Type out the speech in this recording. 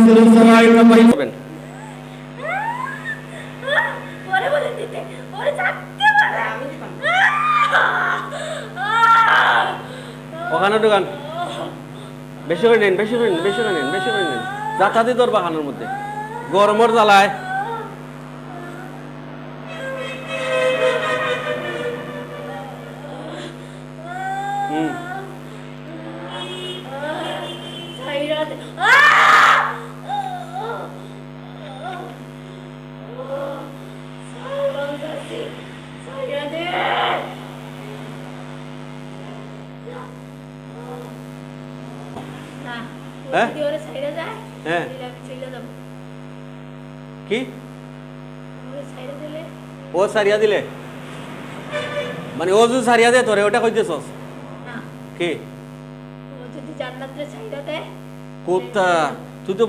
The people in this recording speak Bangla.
সিলসিলাটা পাইবেন পরে বলে দিতে পরে থাকতে পারে আমি দিবাম ওখানে ঢুকান বেশি করে নেন বেশি করে নেন বেশি করে নেন বেশি করে নেন যাতাদি তোর বাগানের মধ্যে গরমর জ্বালায় সাইরাতে সাইরাতে না হ্যাঁ? যদি ওরে সাইরা যায় হ্যাঁ। তাহলে আমি চলে যাব কি ওরে সাইরা দিলে ও সারিয়া দিলে মানে ও যদি সারিয়া দেয় তোরে ওটা কইতেছস না কি ও যদি জান্নাতে সাইরা দেয় কোথা তুই তো